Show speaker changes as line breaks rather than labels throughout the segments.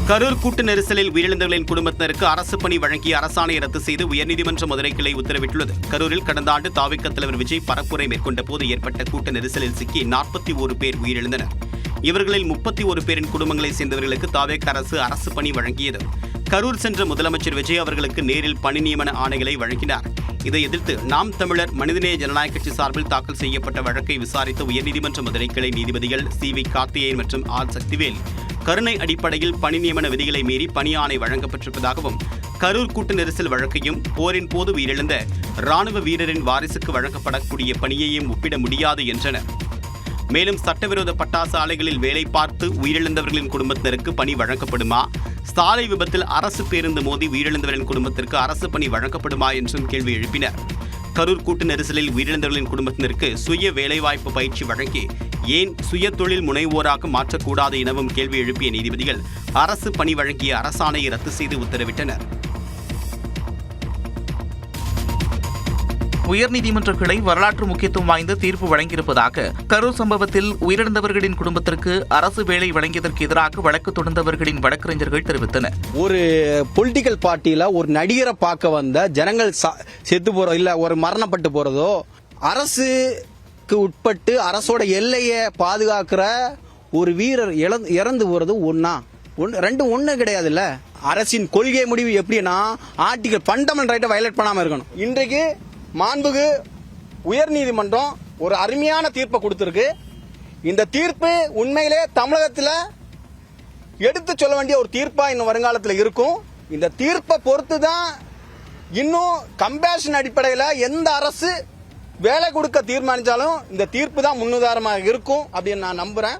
கரூர் கூட்ட நெரிசலில் உயிரிழந்தவர்களின் குடும்பத்தினருக்கு அரசு பணி வழங்கிய அரசாணை ரத்து செய்து உயர்நீதிமன்ற மதுரை கிளை உத்தரவிட்டுள்ளது. கரூரில் கடந்த ஆண்டு தாவிக தலைவர் விஜய் பரப்புரை மேற்கொண்ட போது ஏற்பட்ட கூட்ட நெரிசலில் சிக்கி 41 பேர் உயிரிழந்தனர். இவர்களில் 31 பேரின் குடும்பங்களைச் சேர்ந்தவர்களுக்கு தாவேக அரசு பணி வழங்கியது. கரூர் சென்ற முதலமைச்சர் விஜய் அவர்களுக்கு நேரில் பணி நியமன ஆணைகளை வழங்கினார். இதை எதிர்த்து நாம் தமிழர் மனிதநேய ஜனநாயக கட்சி சார்பில் தாக்கல் செய்யப்பட்ட வழக்கை விசாரித்த உயர்நீதிமன்ற மதுரை கிளை நீதிபதிகள் சி.வி. கார்த்திகேயன் மற்றும் ஆர். சக்திவேல் கருணை அடிப்படையில் பணி நியமன விதிகளை மீறி பணி ஆணை வழங்கப்பட்டிருப்பதாகவும், கரூர் கூட்ட நெரிசல் வழக்கையும் போரின் போது உயிரிழந்த ராணுவ வீரரின் வாரிசுக்கு வழங்கப்படக்கூடிய பணியையும் ஒப்பிட முடியாது என்றனர். மேலும் சட்டவிரோத பட்டாசு ஆலைகளில் வேலை பார்த்து உயிரிழந்தவர்களின் குடும்பத்தினருக்கு பணி வழங்கப்படுமா, சாலை விபத்தில் அரசு பேருந்து மோதி உயிரிழந்தவர்களின் குடும்பத்திற்கு அரசு பணி வழங்கப்படுமா என்றும் கேள்வி எழுப்பினர். கரூர் கூட்ட நெரிசலில் உயிரிழந்தவர்களின் குடும்பத்தினருக்கு சுய வேலைவாய்ப்பு பயிற்சி வழங்கி ஏன் சுய தொழில் முனைவோராக மாற்றக்கூடாது எனவும் கேள்வி எழுப்பிய நீதிபதிகள் அரசு பணி வழங்கிய அரசாணையை ரத்து செய்து உத்தரவிட்டனர்.
உயர்நீதிமன்ற கிளை வரலாற்று முக்கியத்துவம் வாய்ந்த தீர்ப்பு வழங்கியிருப்பதாக கரூர் சம்பவத்தில் உயிரிழந்தவர்களின் குடும்பத்திற்கு அரசு வேலை வழங்கியதற்கு எதிராக வழக்கு தொடர்ந்தவர்களின் வழக்கறிஞர்கள் தெரிவித்தனர்.
ஒரு பொலிட்டிக்கல் பார்ட்டியில ஒரு நடிகரை பார்க்க வந்த ஜனங்கள் செத்து போறோம் இல்ல ஒரு மரணப்பட்டு போறதோ, அரசுக்கு உட்பட்டு அரசோட எல்லையை பாதுகாக்கிற ஒரு வீரர் இறந்து போறது ஒன்னு கிடையாதுல்ல. அரசின் கொள்கை முடிவு எப்படின்னா ஆர்டிகல் ஃபண்டமெண்டல் ரைட்டை வயலேட் பண்ணாம இருக்கணும். இன்றைக்கு மாண்புகு உயர்நீதிமன்றம் ஒரு அருமையான தீர்ப்பை கொடுத்திருக்கு. இந்த தீர்ப்பு உண்மையிலே தமிழகத்தில் எடுத்து சொல்ல வேண்டிய ஒரு தீர்ப்பா இன்னும் வருங்காலத்தில் இருக்கும். இந்த தீர்ப்பை பொறுத்து தான் இன்னும் கம்பேஷன் அடிப்படையில் எந்த அரசு வேலை கொடுக்க தீர்மானித்தாலும் இந்த தீர்ப்பு தான் முன்னுதாரணமாக இருக்கும் அப்படின்னு நான் நம்புறேன்.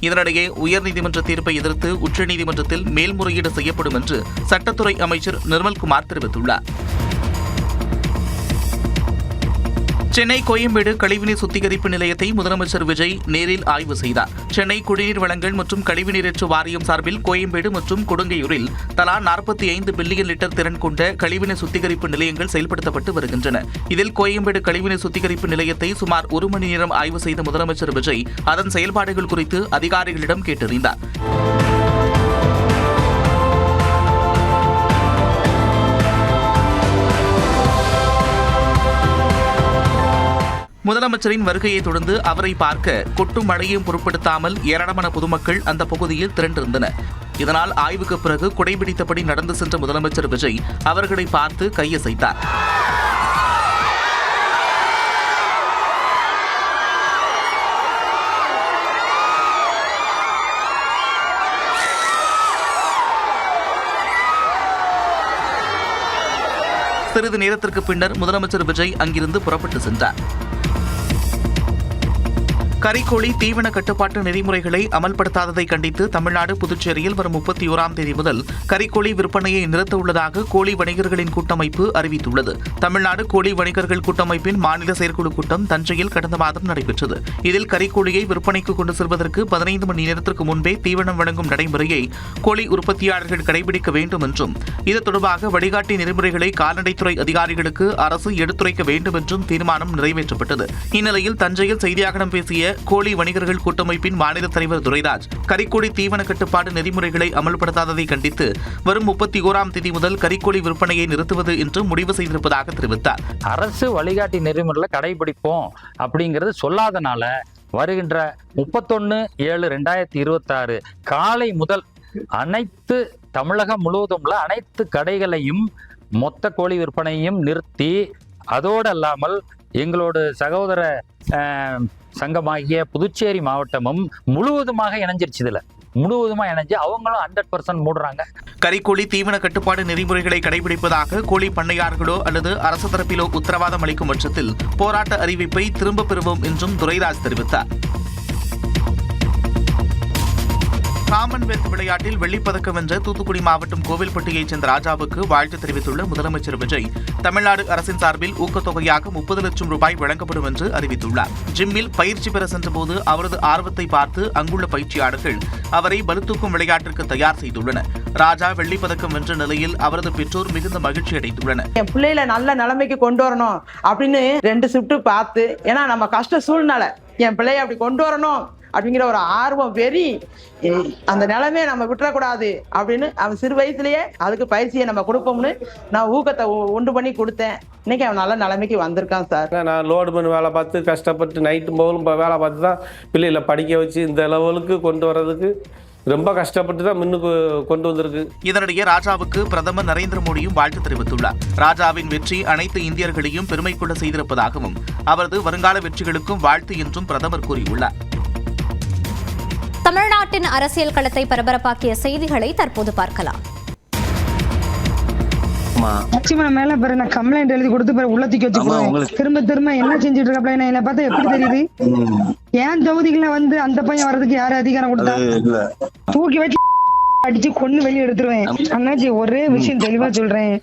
இதனிடையே உயர்நீதிமன்ற தீர்ப்பை எதிர்த்து உச்சநீதிமன்றத்தில் மேல்முறையீடு செய்யப்படும் என்று சட்டத்துறை அமைச்சர் நிர்மல்குமார் தெரிவித்துள்ளார். சென்னை கோயம்பேடு கழிவுநீர் சுத்திகரிப்பு நிலையத்தை முதலமைச்சர் விஜய் நேரில் ஆய்வு செய்தார். சென்னை குடிநீர் வழங்கல் மற்றும் கழிவுநீரேற்று வாரியம் சார்பில் கோயம்பேடு மற்றும் கொடுங்கையூரில் தலா 45 பில்லியன் லிட்டர் திறன் கொண்ட கழிவுநீர் சுத்திகரிப்பு நிலையங்கள் செயல்படுத்தப்பட்டு வருகின்றன. இதில் கோயம்பேடு கழிவுநீர் சுத்திகரிப்பு நிலையத்தை சுமார் 1 மணி நேரம் ஆய்வு செய்த முதலமைச்சர் விஜய் அதன் செயல்பாடுகள் குறித்து அதிகாரிகளிடம் கேட்டறிந்தார். முதலமைச்சரின் வருகையை தொடர்ந்து அவரை பார்க்க கொட்டும் மழையும் பொருட்படுத்தாமல் ஏராளமான பொதுமக்கள் அந்த பகுதியில் திரண்டிருந்தனர். இதனால் ஆய்வுக்கு பிறகு குடைபிடித்தபடி நடந்து சென்ற முதலமைச்சர் விஜய் அவர்களை பார்த்து கையசைத்தார். சிறிது நேரத்திற்கு பின்னர் முதலமைச்சர் விஜய் அங்கிருந்து புறப்பட்டு சென்றார். கறிக்கோழி தீவன கட்டுப்பாட்டு நெறிமுறைகளை அமல்படுத்தாததை கண்டித்து தமிழ்நாடு புதுச்சேரியில் வரும் 31ஆம் தேதி முதல் கறிக்கோழி விற்பனையை நிறுத்த உள்ளதாக கோழி வணிகர்களின் கூட்டமைப்பு அறிவித்துள்ளது. தமிழ்நாடு கோழி வணிகர்கள் கூட்டமைப்பின் மாநில செயற்குழு கூட்டம் தஞ்சையில் கடந்த மாதம் நடைபெற்றது. இதில் கறிக்கோழியை விற்பனைக்கு கொண்டு செல்வதற்கு 15 மணி நேரத்திற்கு முன்பே தீவனம் வழங்கும் நடைமுறையை கோழி உற்பத்தியாளர்கள் கடைபிடிக்க வேண்டும் என்றும், இது தொடர்பாக வழிகாட்டி நெறிமுறைகளை கால்நடைத்துறை அதிகாரிகளுக்கு அரசு எடுத்துரைக்க வேண்டும் என்றும் தீர்மானம் நிறைவேற்றப்பட்டது. இந்நிலையில் தஞ்சையில் செய்தியாளர்களிடம் பேசிய கோழி வணிகர்கள் கூட்டமைப்பின் மாநில தலைவர் துரைராஜ் கறிக்கோழி தீவன கட்டுப்பாடு நெறிமுறைகளை அமல்படுத்தாததை கண்டித்து வரும் 31ஆம் தேதி முதல் கறிக்கோழி விற்பனையை நிறுத்துவது என்று முடிவு செய்திருப்பதாக தெரிவித்தார்.
அரசு வழிகாட்டி நெறிமுறைகளை கடைபிடிப்போம் அப்படிங்கிறது சொல்லாதனால வருகின்ற 31/7/2026 காலை முதல் அனைத்து தமிழகம் முழுவதும் உள்ள அனைத்து கடைகளையும் மொத்த கோழி விற்பனையும் நிறுத்தி, அதோடு அல்லாமல் எங்களோட சகோதர சங்கமாகிய புதுச்சேரி மாவட்டமும் முழுவதுமாக இணைஞ்சிருச்சு. இதில் முழுவதுமாக இணைஞ்சு அவங்களும் 100% மூடுறாங்க.
கறிக்கோழி தீவன கட்டுப்பாடு நெறிமுறைகளை கடைபிடிப்பதாக கோழி பண்ணையாளர்களோ அல்லது அரசு தரப்பிலோ உத்தரவாதம் அளிக்கும் பட்சத்தில் போராட்ட அறிவிப்பை திரும்பப் பெறுவோம் என்றும் துரைராஜ் தெரிவித்தார். காமன்வெல்த் விளையாட்டில் வெள்ளிப்பதக்கம் வென்ற தூத்துக்குடி மாவட்டம் கோவில்பட்டியைச் சேர்ந்த ராஜாவுக்கு வாழ்த்து தெரிவித்துள்ள முதலமைச்சர் விஜய் தமிழ்நாடு அரசின் சார்பில் ஊக்கத்தொகையாக 30 லட்சம் ரூபாய் வழங்கப்படும் என்று அறிவித்துள்ளார். ஜிம்மில் பயிற்சி பெற சென்றபோது அவரது ஆர்வத்தை பார்த்து அங்குள்ள பயிற்சியாளர்கள் அவரை பளுதூக்கும் விளையாட்டிற்கு தயார் செய்துள்ளனர். ராஜா வெள்ளிப்பதக்கம் வென்ற நிலையில் அவரது பெற்றோர் மிகுந்த மகிழ்ச்சி அடைந்துள்ளனர்.
என் பிள்ளைகளை நல்ல நிலைமைக்கு கொண்டு வரணும் அப்படின்னு 2 ஷிஃப்ட் பார்த்து, ஏன்னா நம்ம கஷ்ட சூழ்நிலை, என் பிள்ளைய அப்படி கொண்டு வரணும் அப்படிங்கிற ஒரு ஆர்வம் வெறி, அந்த நிலைமையை நம்ம விட்டுறக்கூடாது அப்படின்னு அவன் சிறு வயசுலயே அதுக்கு பயிற்சியை நம்ம கொடுப்போம்னு நான் ஊக்கத்தை உண்டு பண்ணி கொடுத்தேன். இன்னைக்கு அவன் நல்ல நிலைமைக்கு வந்திருக்கான் சார்.
நான் லோடு பண்ணி வேலை பார்த்து கஷ்டப்பட்டு நைட்டு போகலும் வேலை பார்த்து தான் பிள்ளைகளை படிக்க வச்சு இந்த லெவலுக்கு கொண்டு வர்றதுக்கு ரொம்ப கஷ்டப்பட்டு தான் முன்னுக்கு கொண்டு வந்திருக்கு.
இதனிடையே ராஜாவுக்கு பிரதமர் நரேந்திர மோடியும் வாழ்த்து தெரிவித்துள்ளார். ராஜாவின் வெற்றி அனைத்து இந்தியர்களையும் பெருமை கொள்ள செய்திருப்பதாகவும் அவரது வருங்கால வெற்றிகளுக்கும் வாழ்த்து என்றும் பிரதமர் கூறியுள்ளார்.
தமிழ்நாட்டின் அரசியல் களத்தை பரபரப்பாக்கிய செய்திகளை தற்போது பார்க்கலாம்.
மேல பிற நான் கம்ப்ளைண்ட் எழுதி கொடுத்து பிற உள்ளத்துக்கு வச்சு திரும்ப திரும்ப என்ன செஞ்சுட்டு இருக்க என்ன பார்த்தா எப்படி தெரியுது? ஏன் தொகுதிகளை வந்து அந்த பையன் வர்றதுக்கு யாரு அதிகாரம் கொடுத்தா? தூக்கி வச்சு அடிச்சு கொண்டு வெளியே எடுத்துருவேன். அண்ணாச்சி ஒரே விஷயம் தெளிவா சொல்றேன்,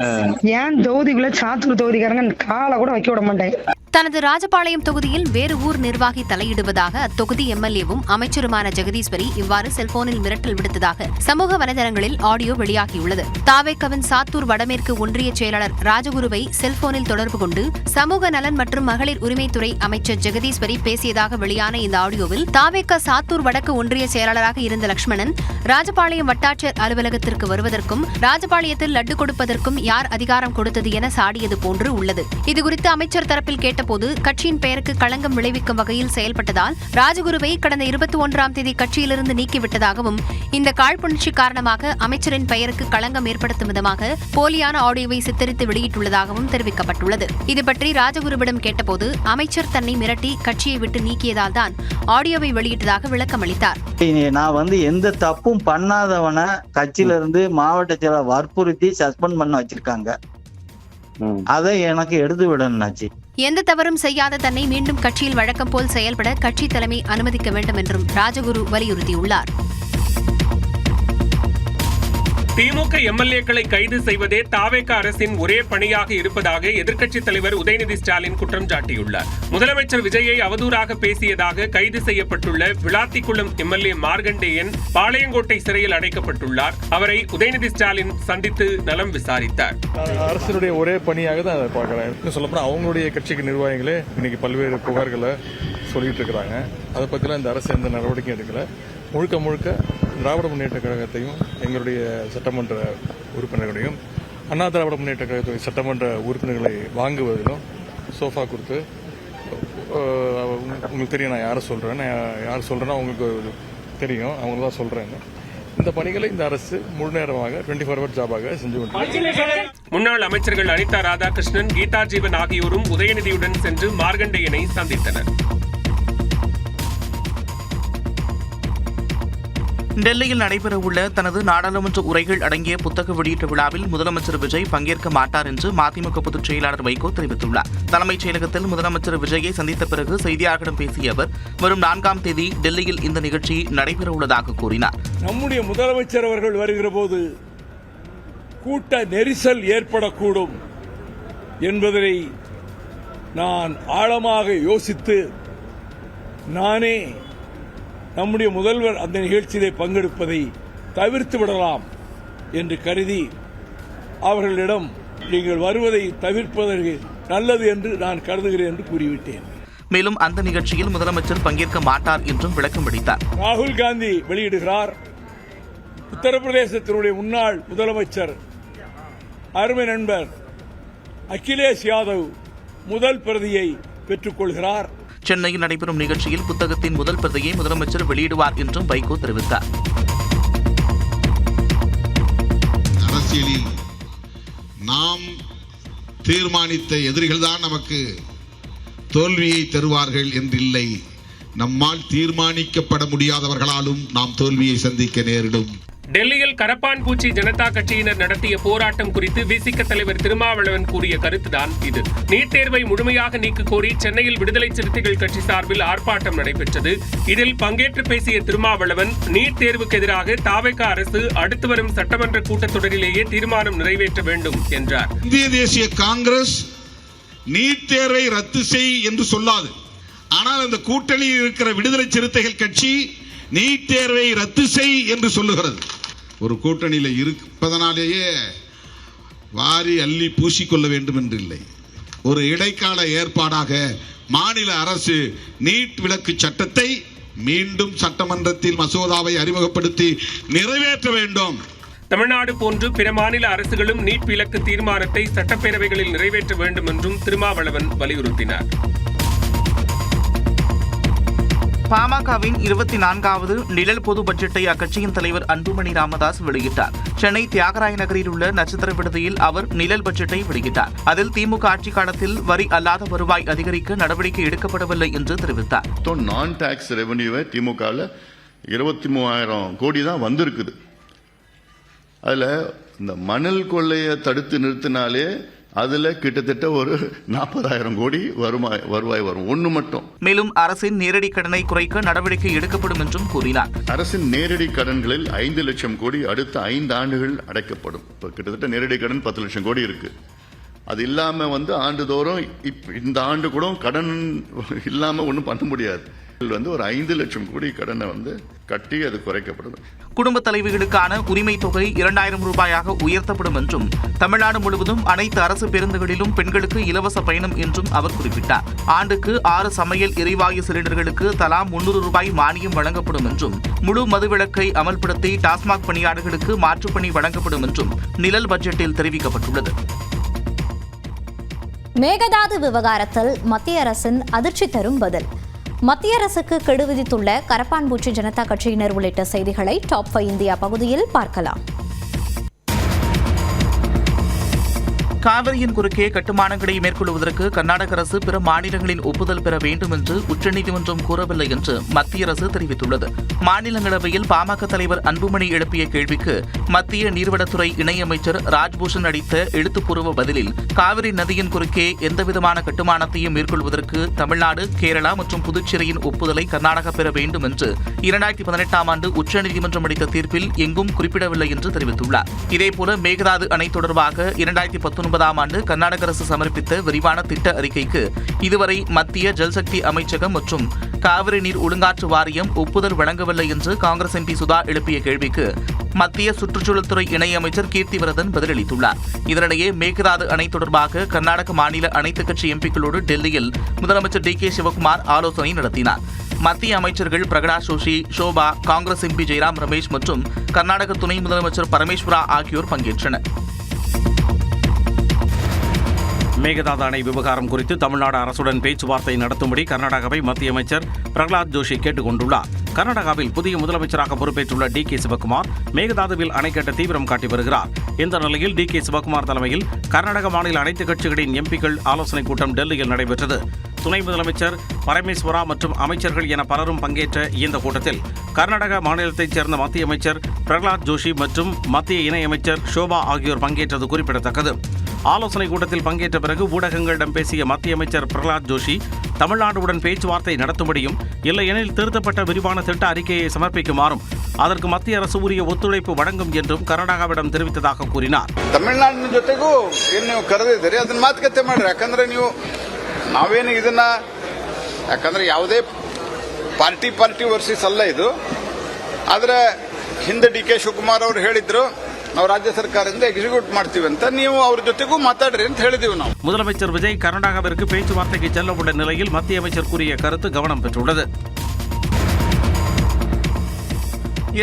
ஏன் தொகுதிக்குள்ள சாத்தூர் தொகுதிக்காரங்க காலை கூட வைக்க விட மாட்டேன்.
தனது ராஜபாளையம் தொகுதியில் வேறு ஊர் நிர்வாகி தலையிடுவதாக அத்தொகுதி எம்எல்ஏவும் அமைச்சருமான ஜெகதீஸ்வரி இவ்வாறு செல்போனில் மிரட்டல் விடுத்ததாக சமூக வலைதளங்களில் ஆடியோ வெளியாகியுள்ளது. தாவேக்காவின் சாத்தூர் வடமேற்கு ஒன்றிய செயலாளர் ராஜகுருவை செல்போனில் தொடர்பு கொண்டு சமூக நலன் மற்றும் மகளிர் உரிமைத்துறை அமைச்சர் ஜெகதீஸ்வரி பேசியதாக வெளியான இந்த ஆடியோவில் தாவேக்கா சாத்தூர் வடக்கு ஒன்றிய செயலாளராக இருந்த லட்சுமணன் ராஜபாளையம் வட்டாட்சியர் அலுவலகத்திற்கு வருவதற்கும் ராஜபாளையத்தில் லட்டு கொடுப்பதற்கும் யார் அதிகாரம் கொடுத்தது என சாடியது போன்று உள்ளது. இதுகுறித்து அமைச்சர் தரப்பில் கேட்ட போது கட்சியின் பெயருக்கு களங்கம் விளைவிக்கும் வகையில் செயல்பட்டதால் ராஜகுருவை கடந்த 21ஆம் தேதி கட்சியிலிருந்து நீக்கிவிட்டதாகவும் இந்த காழ்ப்புணர்ச்சி காரணமாக அமைச்சரின் பெயருக்கு களங்கம் ஏற்படுத்தும் விதமாக போலியான ஆடியோவை சித்தரித்து வெளியிட்டுள்ளதாகவும் தெரிவிக்கப்பட்டுள்ளது. இதுபற்றி ராஜகுருவிடம் கேட்டபோது அமைச்சர் தன்னை மிரட்டி கட்சியை விட்டு நீக்கியதால் தான் ஆடியோவை வெளியிட்டதாக விளக்கமளித்தார்.
நான் வந்து எந்த தப்பும் பண்ணாதவனை கட்சியில இருந்து மாவட்ட செயலர் வற்புறுத்தி சஸ்பெண்ட் பண்ண வச்சிருக்காங்க. அதை எனக்கு எடுத்து விடணும்னாச்சு.
எந்த தவறும் செய்யாத தன்னை மீண்டும் கட்சியில் வழக்கம் போல் செயல்பட கட்சி தலைமை அனுமதிக்க வேண்டும் என்றும் ராஜகுரு வலியுறுத்தியுள்ளார்.
திமுக எம்எல்ஏக்களை கைது செய்வதே தாவேக அரசின் ஒரே பணியாக இருப்பதாக எதிர்க்கட்சித் தலைவர் உதயநிதி ஸ்டாலின் குற்றம் சாட்டியுள்ளார். முதலமைச்சர் விஜயை அவதூறாக பேசியதாக கைது செய்யப்பட்டுள்ள விளாத்திக்குளம் எம்எல்ஏ மார்கண்டேயன் பாளையங்கோட்டை சிறையில் அடைக்கப்பட்டுள்ளார். அவரை உதயநிதி ஸ்டாலின் சந்தித்து நலம் விசாரித்தார்.
அரசினுடைய ஒரே பணியாக தான் அதை பார்க்கிறேன். சொல்லப்போனா அவங்களுடைய கட்சிக்கு நிர்வாகிகளே இன்னைக்கு பல்வேறு புகார்களை சொல்லிட்டு இருக்கிறாங்க. அதை பற்றிலாம் இந்த அரசு எந்த நடவடிக்கையும் எடுக்கல. முழுக்க முழுக்க திராவிட முன்னேற்ற கழகத்தையும் எங்களுடைய சட்டமன்ற உறுப்பினர்களையும் அண்ணா திராவிட முன்னேற்ற கழகத்துடைய சட்டமன்ற உறுப்பினர்களை வாங்குவதிலும் சோஃபா கொடுத்து உங்களுக்கு தெரியும் நான் யாரை சொல்றேன்னா உங்களுக்கு தெரியும், அவங்க தான் சொல்றேன்னு இந்த பணிகளை இந்த அரசு முழு நேரமாக 24 hour ஜாபாக செஞ்சு கொண்டிருக்கிறது.
முன்னாள் அமைச்சர்கள் அனிதா ராதாகிருஷ்ணன், கீதா ஜீவன் ஆகியோரும் உதயநிதியுடன் சென்று மார்கண்டேயனை சந்தித்தனர்.
டெல்லியில் நடைபெறவுள்ள தனது நாடாளுமன்ற உரைகள் அடங்கிய புத்தக வெளியீட்டு விழாவில் முதலமைச்சர் விஜய் பங்கேற்க மாட்டார் என்று மதிமுக பொதுச் செயலாளர் வைகோ தெரிவித்துள்ளார். தலைமைச் செயலகத்தில் முதலமைச்சர் விஜயை சந்தித்த பிறகு செய்தியாளர்களிடம் பேசிய அவர் வரும் 4ஆம் தேதி டெல்லியில் இந்த நிகழ்ச்சி நடைபெறவுள்ளதாக கூறினார்.
நம்முடைய முதலமைச்சர் அவர்கள் வருகிற போது கூட்ட நெரிசல் ஏற்படக்கூடும் என்பதை நான் ஆழமாக யோசித்து நானே நம்முடைய முதல்வர் அந்த நிகழ்ச்சியிலே பங்கெடுப்பதை தவிர்த்து விடலாம் என்று கருதி அவர்களிடம் நீங்கள் வருவதை தவிர்ப்பதற்கு நல்லது என்று நான் கருதுகிறேன் என்று கூறிவிட்டேன்.
மேலும் அந்த நிகழ்ச்சியில் முதலமைச்சர் பங்கேற்க மாட்டார் என்றும் விளக்கம் அளித்தார்.
ராகுல் காந்தி வெளியிடுகிறார். உத்தரப்பிரதேசத்தினுடைய முன்னாள் முதலமைச்சர் அருமை நண்பர் அகிலேஷ் யாதவ் முதல் பிரதியை பெற்றுக் கொள்கிறார்.
சென்னையில் நடைபெறும் நிகழ்ச்சியில் புத்தகத்தின் முதல் பிரதியை முதலமைச்சர் வெளியிடுவார் என்றும் வைகோ தெரிவித்தார்.
அரசியலில் நாம் தீர்மானித்த எதிரிகள் தான் நமக்கு தோல்வியை தருவார்கள் என்றில்லை. நம்மால் தீர்மானிக்கப்பட முடியாதவர்களாலும் நாம் தோல்வியை சந்திக்க நேரிடும்.
டெல்லியில் கரப்பான் பூச்சி ஜனதா கட்சியினர் நடத்திய போராட்டம் குறித்து விசிக தலைவர் திருமாவளவன் கூறிய கருத்துதான் இது. நீட் தேர்வை முழுமையாக நீக்க கோரி சென்னையில் விடுதலை சிறுத்தைகள் கட்சி சார்பில் ஆர்ப்பாட்டம் நடைபெற்றது. இதில் பங்கேற்று பேசிய திருமாவளவன் நீட் தேர்வுக்கு எதிராக தாவேக அரசு அடுத்து வரும் சட்டமன்ற கூட்டத்தொடரிலேயே தீர்மானம் நிறைவேற்ற வேண்டும் என்றார்.
இந்திய தேசிய காங்கிரஸ் நீட் தேர்வை ரத்து செய் என்று சொல்லாது. ஆனால் அந்த கூட்டணியில் இருக்கிற விடுதலை சிறுத்தைகள் கட்சி நீட் தேர்வை ரத்து செய் என்று சொல்லுகிறது. ஒரு கூட்டணியில் இருப்பதனாலேயே வாரி அள்ளி பூசிக்கொள்ள வேண்டும் என்று இல்லை. ஒரு இடைக்கால ஏற்பாடாக மாநில அரசு நீட் விலக்கு சட்டத்தை மீண்டும் சட்டமன்றத்தில் மசோதாவை அறிமுகப்படுத்தி நிறைவேற்ற வேண்டும்.
தமிழ்நாடு போன்று பிற மாநில அரசுகளும் நீட் விலக்கு தீர்மானத்தை சட்டப்பேரவைகளில் நிறைவேற்ற வேண்டும் என்றும் திருமாவளவன் வலியுறுத்தினார்.
பாமகவின் 24வது நிழல் பொது பட்ஜெட்டை அக்கட்சியின் தலைவர் அன்புமணி ராமதாஸ் வெளியிட்டார். சென்னை தியாகராய நகரில் உள்ள நட்சத்திர விடுதியில் அவர் நிழல் பட்ஜெட்டை வெளியிட்டார். அதில் திமுக ஆட்சி காலத்தில் வரி அல்லாத வருவாய் அதிகரிக்க நடவடிக்கை எடுக்கப்படவில்லை என்று தெரிவித்தார்.
நான் டாக்ஸ் ரெவன்யூவை திமுக 23,000 கோடி தான் வந்திருக்குது. அதுல இந்த மணல் கொள்ளையை தடுத்து நிறுத்தினாலே அதுல கிட்டத்தட்ட ஒரு 40,000 கோடி வருவாய் வரும் ஒண்ணு மட்டும்.
மேலும் அரசின் நேரடி கடனை குறைக்க நடவடிக்கை எடுக்கப்படும் என்றும் கூறினார்.
அரசின் நேரடி கடன்களில் 5 லட்சம் கோடி அடுத்த 5 ஆண்டுகள் அடைக்கப்படும். இப்ப கிட்டத்தட்ட நேரடி கடன் 10 லட்சம் கோடி இருக்கு. அது இல்லாம ஆண்டுதோறும் இந்த ஆண்டு கூட கடன் இல்லாம ஒன்றும் பண்ண முடியாது. ஒரு 5 லட்சம் கோடி கடனை கட்டி அது குறைக்கப்படும்.
குடும்ப தலைவிகளுக்கான உரிமை தொகை 2,000 ரூபாயாக உயர்த்தப்படும் என்றும் தமிழ்நாடு முழுவதும் அனைத்து அரசு பேருந்துகளிலும் பெண்களுக்கு இலவச பயணம் என்றும் அவர் குறிப்பிட்டார். ஆண்டுக்கு 6 சமையல் எரிவாயு சிலிண்டர்களுக்கு தலா 300 ரூபாய் மானியம் வழங்கப்படும் என்றும் முழு மதுவிலக்கை அமல்படுத்தி டாஸ்மாக் பணியாளர்களுக்கு மாற்றுப்பணி வழங்கப்படும் என்றும் நிழல் பட்ஜெட்டில் தெரிவிக்கப்பட்டுள்ளது.
மேகதாது விவகாரத்தில் மத்திய அரசின் அதிர்ச்சி தரும் பதில். மத்திய அரசுக்கு கெடு விதித்துள்ள கரப்பான்பூச்சி ஜனதா கட்சியினர் உள்ளிட்ட செய்திகளை டாப் 5 இந்தியா பகுதியில் பார்க்கலாம்.
காவிரியின் குறுக்கே கட்டுமானங்களை மேற்கொள்வதற்கு கர்நாடக அரசு பிற மாநிலங்களின் ஒப்புதல் பெற வேண்டும் என்று உச்சநீதிமன்றம் கூறவில்லை என்று மத்திய அரசு தெரிவித்துள்ளது. மாநிலங்களவையில் பாமக தலைவர் அன்புமணி எழுப்பிய கேள்விக்கு மத்திய நீர்வளத்துறை இணையமைச்சர் ராஜ்பூஷன் அளித்த எழுத்துப்பூர்வ பதிலில் காவிரி நதியின் குறுக்கே எந்தவிதமான கட்டுமானத்தையும் மேற்கொள்வதற்கு தமிழ்நாடு, கேரளா மற்றும் புதுச்சேரியின் ஒப்புதலை கர்நாடகா பெற வேண்டும் என்று 2018ஆம் ஆண்டு உச்சநீதிமன்றம் அளித்த தீர்ப்பில் எங்கும் குறிப்பிடவில்லை என்று தெரிவித்துள்ளார். இதேபோல மேகதாது அணை தொடர்பாக 2019ஆம் ஆண்டு கர்நாடக அரசு சமர்ப்பித்த விரிவான திட்ட அறிக்கைக்கு இதுவரை மத்திய ஜல்சக்தி அமைச்சகம் மற்றும் காவிரி நீர் ஒழுங்காற்று வாரியம் ஒப்புதல் வழங்கவில்லை என்று காங்கிரஸ் எம்பி சுதா எழுப்பிய கேள்விக்கு மத்திய சுற்றுச்சூழல் துறை இணையமைச்சர் கீர்த்திவரதன் பதிலளித்துள்ளார். இதனிடையே மேகதாது அணை தொடர்பாக கர்நாடக மாநில அனைத்துக் கட்சி எம்பிக்களோடு டெல்லியில் முதலமைச்சர் டி.கே. சிவகுமார் ஆலோசனை நடத்தினார். மத்திய அமைச்சர்கள் பிரகலாத் ஜோஷி, ஷோபா, காங்கிரஸ் எம்பி ஜெயராம் ரமேஷ் மற்றும் கர்நாடக துணை முதலமைச்சர் பரமேஸ்வரா ஆகியோர் பங்கேற்றனர்.
மேகதாது அணை விவகாரம் குறித்து தமிழ்நாடு அரசுடன் பேச்சுவார்த்தை நடத்தும்படி கர்நாடகாவை மத்திய அமைச்சர் பிரகலாத் ஜோஷி கேட்டுக் கொண்டுள்ளார். கர்நாடகாவில் புதிய முதலமைச்சராக பொறுப்பேற்றுள்ள டி.கே. சிவகுமார் மேகதாதுவில் அணை கட்ட தீவிரம் காட்டி வருகிறார். இந்த நிலையில் டி.கே. சிவகுமார் தலைமையில் கர்நாடக மாநில அனைத்து கட்சிகளின் எம்பிக்கள் ஆலோசனைக் கூட்டம் டெல்லியில் நடைபெற்றது. துணை முதலமைச்சர் பரமேஸ்வரா மற்றும் அமைச்சர்கள் என பலரும் பங்கேற்ற இந்த கூட்டத்தில் கர்நாடக மாநிலத்தைச் சேர்ந்த மத்திய அமைச்சர் பிரகலாத் ஜோஷி மற்றும் மத்திய இணையமைச்சர் ஷோபா ஆகியோர் பங்கேற்றது குறிப்பிடத்தக்கது. ஆலோசனைக் கூட்டத்தில் பங்கேற்ற பிறகு ஊடகங்களிடம் பேசிய மத்திய அமைச்சர் பிரகலாத் ஜோஷி தமிழ்நாடுடன் பேச்சுவார்த்தை நடத்தும்படியும் இல்லையெனில் திருத்தப்பட்ட விரிவான திட்ட அறிக்கையை சமர்ப்பிக்குமாறும் அதற்கு மத்திய அரசு உரிய ஒத்துழைப்பு வழங்கும் என்றும் கர்நாடகாவிடம் தெரிவித்ததாக கூறினார்.
ತಮಿಳುನಾಡಿನ ಜೊತೆಗೂ ಏನು ನೀವು ಕರೆದಿದ್ದೀರಿ ಅದನ್ನ ಮಾತುಕತೆ ಮಾಡ್ರಿ. ಯಾಕಂದ್ರೆ ನೀವು ನಾವೇನು ಇದನ್ನ ಯಾಕಂದ್ರೆ ಯಾವುದೇ ಪಾರ್ಟಿ ವರ್ಸಸ್ ಅಲ್ಲ ಇದು. ಆದ್ರೆ ಹಿಂದೆ ಡಿ.ಕೆ. ಶಿವಕುಮಾರ್ ಅವರು ಹೇಳಿದ್ರು ನಾವು ರಾಜ್ಯ ಸರ್ಕಾರದಿಂದ ಎಕ್ಸಿಕ್ಯೂಟ್ ಮಾಡ್ತೀವಿ ಅಂತ, ನೀವು ಅವ್ರ ಜೊತೆಗೂ ಮಾತಾಡ್ರಿ ಅಂತ ಹೇಳಿದೀವಿ ನಾವು.
முதலமைச்சர் விஜய் கர்நாடகாவிற்கு பேச்சுவார்த்தைக்கு செல்ல உள்ள நிலையில் மத்திய அமைச்சர் கூறிய கருத்து கவனம் பெற்றுள்ளது.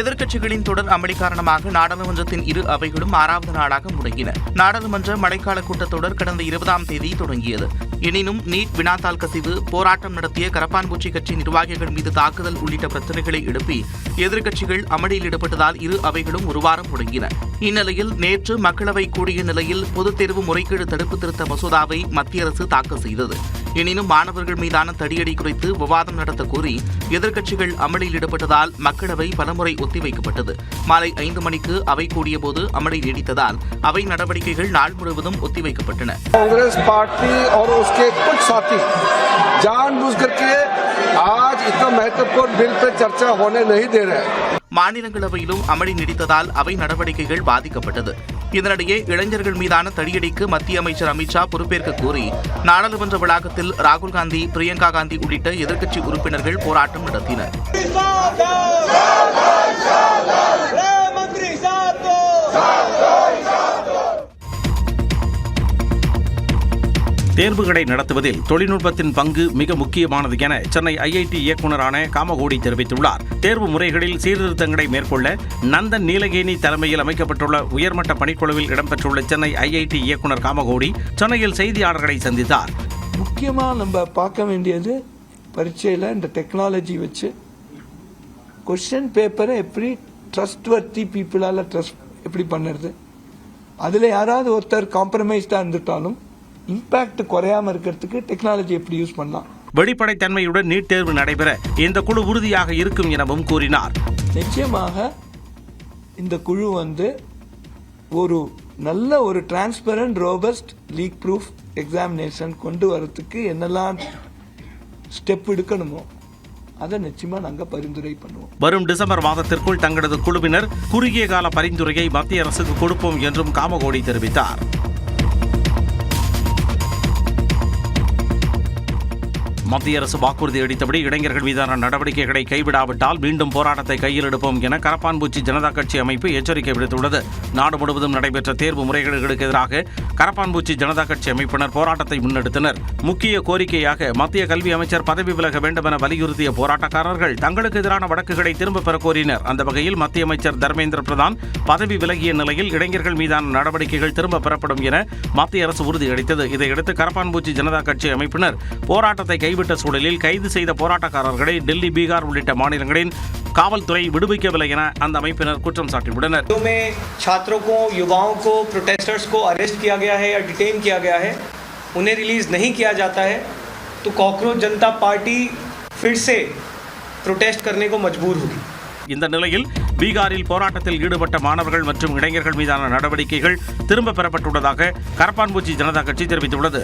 எதிர்க்கட்சிகளின் தொடர் அமளி காரணமாக நாடாளுமன்றத்தின் இரு அவைகளும் 6வது நாளாக முடங்கின. நாடாளுமன்ற மழைக்கால கூட்டத்தொடர் கடந்த 20ஆம் தேதி தொடங்கியது. எனினும் நீட் வினாத்தாள் கசிவு, போராட்டம் நடத்திய கரப்பான்பூச்சி கட்சி நிர்வாகிகள் மீது தாக்குதல் உள்ளிட்ட பிரச்சினைகளை எழுப்பி எதிர்க்கட்சிகள் அமளியில் ஈடுபட்டதால் இரு அவைகளும் ஒரு வாரம் முடங்கின. இந்நிலையில் நேற்று மக்களவை கூடிய நிலையில் பொதுத் தேர்வு முறைகேடு தடுப்பு திருத்த மசோதாவை மத்திய அரசு தாக்கல் செய்தது. எனினும் மாணவர்கள் மீதான தடியடி குறித்து விவாதம் நடத்த கோரி எதிர்க்கட்சிகள் அமளியில் ஈடுபட்டதால் மக்களவை பலமுறை ஒத்திவைக்கப்பட்டது. மாலை 5 மணிக்கு அவை கூடியபோது அமளி நீடித்ததால் அவை நடவடிக்கைகள் நாள் முழுவதும் ஒத்திவைக்கப்பட்டன.
कांग्रेस पार्टी और उसके कुछ साथी जानबूझ करके आज इतना महत्वपूर्ण बिल पे चर्चा होने नहीं दे रहे.
மாநிலங்களவையிலும் அமளி நீடித்ததால் அவை நடவடிக்கைகள் பாதிக்கப்பட்டது. இதனிடையே இளைஞர்கள் மீதான தடியடிக்கு மத்திய அமைச்சர் அமித்ஷா பொறுப்பேற்க கோரி நாடாளுமன்ற வளாகத்தில் ராகுல் காந்தி, பிரியங்கா காந்தி உள்ளிட்ட எதிர்க்கட்சி உறுப்பினர்கள் போராட்டம் நடத்தினர்.
தேர்வுகளை நடத்துவதில் தொழில்நுட்பத்தின் பங்கு மிக முக்கியமானது என சென்னை ஐஐடி இயக்குநரான காமகோடி தெரிவித்துள்ளார். தேர்வு முறைகளில் சீர்திருத்தங்களை மேற்கொள்ள நந்தன் நீலகேணி தலைமையில் அமைக்கப்பட்டுள்ள உயர்மட்ட பணிக்குழுவில் இடம்பெற்றுள்ள சென்னை ஐஐடி இயக்குநர் காமகோடி சென்னையில் செய்தியாளர்களை சந்தித்தார்.
முக்கியமாக நம்ம பார்க்க வேண்டியது பரீட்சையில் இந்த டெக்னாலஜி வச்சு கொஸ்டின் பேப்பரை எப்படி ட்ரஸ்ட்வர்த்தி பீப்புளால் ட்ரஸ்ட் எப்படி பண்ணுறது, அதில் யாராவது ஒருத்தர் காம்ப்ரமைஸ்டாக இருந்துட்டாலும் இம்பேக்ட் குறையாமல் இருக்கிறதுக்கு டெக்னாலஜி எப்படி யூஸ் பண்ணலாம்.
வெளிப்படைத்தன்மையுடன் நீட் தேர்வு நடைபெற இந்த குழு உறுதியாக இருக்கும் எனவும் கூறினார்.
நிச்சயமாக இந்த குழு ஒரு நல்ல ஒரு transparent robust league proof examination கொண்டு வரதுக்கு என்னெல்லாம் ஸ்டெப் எடுக்கணுமோ அதை நிச்சயமா நாங்க பரிந்துரை பண்ணுவோம்.
வரும் டிசம்பர் மாதத்திற்குள் தங்களது குழுவினர் குறுகிய கால பரிந்துரையை மத்திய அரசுக்கு கொடுப்போம் என்றும் காமகோடி தெரிவித்தார். மத்திய அரசு வாக்குறுதி அளித்தபடி இளைஞர்கள் மீதான நடவடிக்கைகளை கைவிடாவிட்டால் மீண்டும் போராட்டத்தை கையில் எடுப்போம் என கரப்பான்பூச்சி ஜனதா கட்சி அமைப்பு எச்சரிக்கை விடுத்துள்ளது. நாடு முழுவதும் நடைபெற்ற தேர்வு முறைகேடுகளுக்கு எதிராக கரப்பான்பூச்சி ஜனதா கட்சி அமைப்பினர் போராட்டத்தை முன்னெடுத்தனர். முக்கிய கோரிக்கையாக மத்திய கல்வி அமைச்சர் பதவி விலக வேண்டும் என வலியுறுத்திய போராட்டக்காரர்கள் தங்களுக்கு எதிரான வழக்குகளை திரும்பப் பெற கோரினர். அந்த வகையில் மத்திய அமைச்சர் தர்மேந்திர பிரதான் பதவி விலகிய நிலையில் இளைஞர்கள் மீதான நடவடிக்கைகள் திரும்பப் பெறப்படும் என மத்திய அரசு உறுதியளித்தது. இதையடுத்து கரப்பான்பூச்சி ஜனதா கட்சி அமைப்பினர் போராட்டத்தை கைவிட்ட சூழலில் கைது செய்த போராட்டக்காரர்களை டெல்லி, பீகார் உள்ளிட்ட மாநிலங்களின் காவல்துறை விடுவிக்கவில்லை என அந்த அமைப்பினர் குற்றம் சாட்டியுள்ளனர்.
छात्रों को, युवाओं को, प्रोटेस्टर्स को अरेस्ट किया गया है या डिटेन किया गया है, उन्हें रिलीज नहीं किया जाता है तो कॉकरोच जनता पार्टी फिर से प्रोटेस्ट करने को मजबूर होगी.
இந்த நிலையில் பீகாரில் போராட்டத்தில் ஈடுபட்ட மாணவர்கள் மற்றும் இளைஞர்கள் மீதான நடவடிக்கைகள் திரும்பப் பெறப்பட்டுள்ளதாக கரப்பான்பூச்சி ஜனதா கட்சி தெரிவித்துள்ளது.